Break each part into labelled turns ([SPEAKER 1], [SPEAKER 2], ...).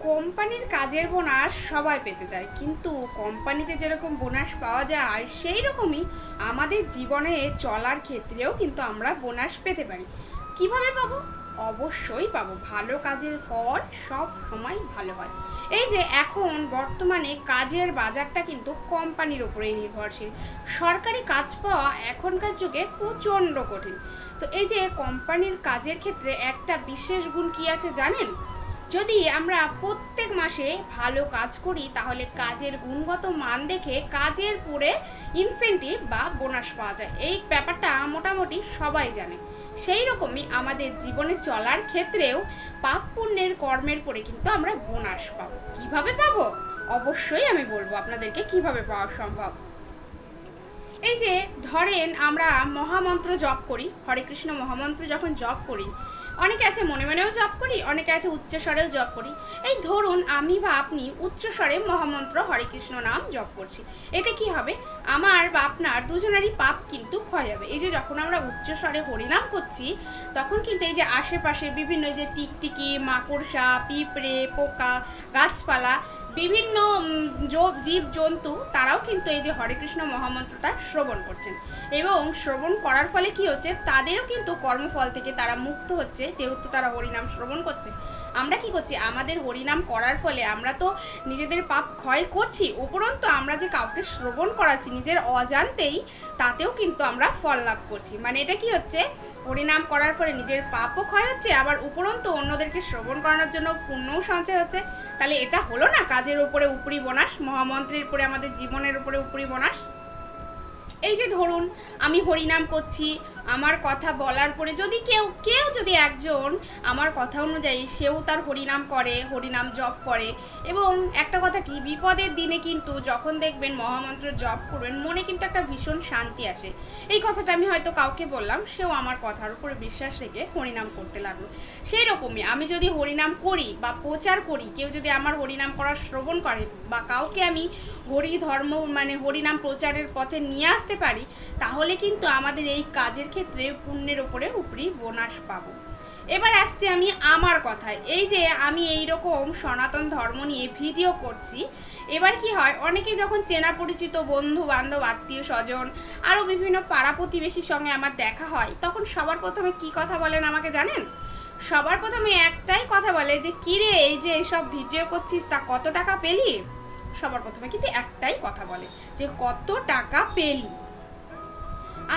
[SPEAKER 1] কোম্পানির কাজের বোনাস সবাই পেতে চায়, কিন্তু কোম্পানিতে যেরকম বোনাস পাওয়া যায় সেই রকমই আমাদের জীবনে চলার ক্ষেত্রেও কিন্তু আমরা বোনাস পেতে পারি। কিভাবে পাবো? অবশ্যই পাবো। ভালো কাজের ফল সব সময় ভালো হয়। এই যে এখন বর্তমানে কাজের বাজারটা কিন্তু কোম্পানির উপরেই নির্ভরশীল। সরকারি কাজ পাওয়া এখনকার যুগে প্রচণ্ড কঠিন। তো এই যে কোম্পানির কাজের ক্ষেত্রে একটা বিশেষ গুণ কি আছে জানেন? যদি আমরা প্রত্যেক মাসে ভালো কাজ করি তাহলে কাজের গুণগত মান দেখে কাজের পরে ইনসেন্টিভ বা বোনাস পাওয়া যায়। এই ব্যাপারটা মোটামুটি সবাই জানে। সেই রকমই আমাদের জীবনে চলার ক্ষেত্রেও পাপ পুণ্যের কর্মের পরে কিন্তু আমরা বোনাস পাবো। কিভাবে পাবো? অবশ্যই আমি বলবো আপনাদেরকে কিভাবে পাওয়া সম্ভব। এই যে ধরেন আমরা মহামন্ত্র জপ করি, হরে কৃষ্ণ মহামন্ত্র যখন জপ করি, অনেকে আছে মনে মনেও জপ করি, অনেকে আছে উচ্চস্বরেও জপ করি। এই ধরুন আমি বা আপনি উচ্চস্বরে মহামন্ত্র হরে কৃষ্ণ নাম জপ করছি, এতে কি হবে? আমার বা আপনার দুজনেরই পাপ কিন্তু ক্ষয় যাবে। এই যে যখন আমরা উচ্চস্বরে হরিনাম করছি তখন কিন্তু এই যে আশেপাশে বিভিন্ন এই যে টিকটিকি, মাকড়সা, পিঁপড়ে, পোকা, গাছপালা, বিভিন্ন জীব জন্তু তারাও কিন্তু এই যে হরে কৃষ্ণ মহামন্ত্রটা শ্রবণ করছেন, এবং শ্রবণ করার ফলে কি হচ্ছে, তাদেরও কিন্তু কর্মফল থেকে তারা মুক্ত হচ্ছে, যেহেতু তারা হরিনাম শ্রবণ করছে। আমরা কি করছি? আমাদের হরিনাম করার ফলে আমরা তো নিজেদের পাপ ক্ষয় করছি, উপরন্তু আমরা যে কাউকে শ্রবণ করাচ্ছি নিজের অজান্তেই, তাতেও কিন্তু আমরা ফল লাভ করছি। মানে এটা কি হচ্ছে, হরিনাম করার ফলে নিজের পাপও ক্ষয় হচ্ছে, আবার উপরন্তু অন্যদেরকে শ্রবণ করানোর জন্য পুণ্যও সঞ্চয় হচ্ছে। তাহলে এটা হলো না কাজের উপরে উপরি বোনাস, মহামন্ত্রের উপরে আমাদের জীবনের উপরে উপরি বোনাস। এই যে ধরুন আমি হরিনাম করছি, আমার কথা বলার পরে যদি কেউ যদি একজন আমার কথা অনুযায়ী সেও তার হরিনাম করে, হরিনাম জপ করে, এবং একটা কথা কি, বিপদের দিনে কিন্তু যখন দেখবেন মহামন্ত্র জপ করবেন মনে কিন্তু একটা ভীষণ শান্তি আসে। এই কথাটা আমি হয়তো কাউকে বললাম, সেও আমার কথার উপরে বিশ্বাস রেখে হরিনাম করতে লাগলো। সেই রকমই আমি যদি হরিনাম করি বা প্রচার করি, কেউ যদি আমার হরিনাম করার শ্রবণ করে বা কাউকে আমি হরি ধর্ম মানে হরিনাম প্রচারের পথে নিয়ে আসতে পারি, তাহলে কিন্তু আমাদের এই কাজের ক্ষেত্রে পুণ্যের ওপরে উপরি বোনাস পাবো। এবার আসছি আমি আমার কথায়। এই যে আমি এই রকম সনাতন ধর্ম নিয়ে ভিডিও করছি, এবার কি হয়, অনেকে যখন চেনা পরিচিত বন্ধু বান্ধব, আত্মীয় স্বজন, আরও বিভিন্ন পাড়া প্রতিবেশীর সঙ্গে আমার দেখা হয়, তখন সবার প্রথমে কি কথা বলেন আমাকে জানেন? সবার প্রথমে একটাই কথা বলে যে কিরে, এই যে এইসব ভিডিও করছিস তা কত টাকা পেলি? সবার প্রথমে কিন্তু একটাই কথা বলে যে কত টাকা পেলি।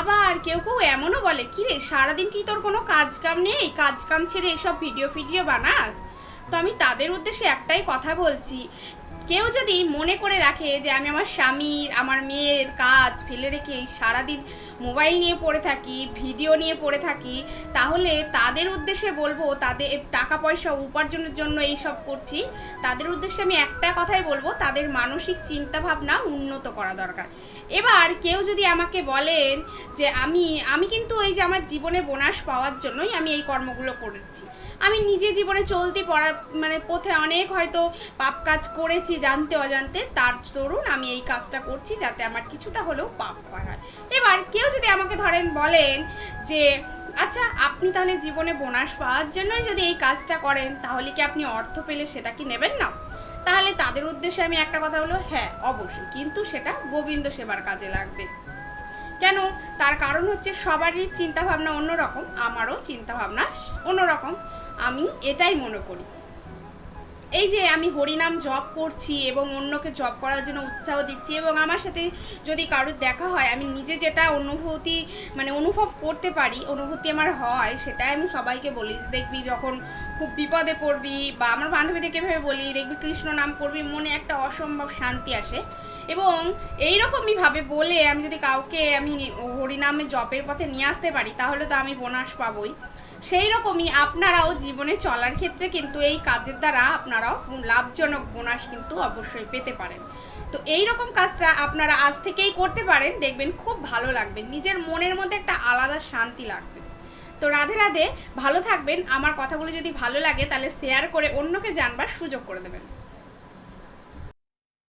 [SPEAKER 1] আবার কেউ কেউ এমনও বলে, কিরে সারাদিন কি তোর কোনো কাজ কাম নেই, কাজ কাম ছেড়ে এসব ভিডিও বানাস? তো আমি তাদের উদ্দেশ্যে একটাই কথা বলছি, কেউ যদি মনে করে রাখে যে আমি আমার স্বামীর, আমার মেয়ের কাজ ফেলে রেখে সারাদিন মোবাইল নিয়ে পড়ে থাকি, ভিডিও নিয়ে পড়ে থাকি, তাহলে তাদের উদ্দেশ্যে বলবো, তাদের টাকা পয়সা উপার্জনের জন্য এইসব করছি, তাদের উদ্দেশ্যে আমি একটা কথাই বলবো, তাদের মানসিক চিন্তাভাবনা উন্নত করা দরকার। এবার কেউ যদি আমাকে বলেন যে আমি কিন্তু এই যে আমার জীবনে বোনাস পাওয়ার জন্যই আমি এই কর্মগুলো করেছি, আমি নিজে জীবনে চলতে পড়া মানে পথে অনেক হয়তো পাপ কাজ করেছি জানতে অজান্তে, তার দরুন আমি এই কাজটা করছি যাতে আমার কিছুটা হলেও পাপ ক্ষয় হয়। এবার কেউ যদি আমাকে ধরেন বলেন যে আচ্ছা আপনি তাহলে জীবনে বোনাস পাওয়ার জন্যই যদি এই কাজটা করেন, তাহলে কি আপনি অর্থ পেলে সেটা কি নেবেন না? তাহলে তাদের উদ্দেশ্যে আমি একটা কথা হলো, হ্যাঁ অবশ্যই, কিন্তু সেটা গোবিন্দ সেবার কাজে লাগবে। কেন? তার কারণ হচ্ছে সবারই চিন্তাভাবনা অন্যরকম, আমারও চিন্তাভাবনা অন্যরকম। আমি এটাই মনে করি, এই যে আমি হরিনাম জপ করছি এবং অন্যকে জপ করার জন্য উৎসাহ দিচ্ছি, এবং আমার সাথে যদি কারোর দেখা হয়, আমি নিজে যেটা অনুভব করতে পারি, অনুভূতি আমার হয়, সেটাই আমি সবাইকে বলি যে দেখবি যখন খুব বিপদে পড়বি, বা আমার বান্ধবীদেরকে ভেবে বলি দেখবি কৃষ্ণ নাম করবি, মনে একটা অসম্ভব শান্তি আসে। এবং এইরকমই ভাবে বলে আমি যদি কাউকে আমি হরিনামে জপের পথে নিয়ে আসতে পারি, তাহলে তো আমি বোনাস পাবই। সেই রকমই আপনারাও জীবনে চলার ক্ষেত্রে কিন্তু এই কাজের দ্বারা আপনারাও লাভজনক বোনাস কিন্তু অবশ্যই পেতে পারেন। তো এই রকম কাজটা আপনারা আজ থেকেই করতে পারেন, দেখবেন খুব ভালো লাগবে, নিজের মনের মধ্যে একটা আলাদা শান্তি লাগবে। তো রাধে রাধে, ভালো থাকবেন। আমার কথাগুলো যদি ভালো লাগে তাহলে শেয়ার করে অন্যকে জানবার সুযোগ করে দেবেন।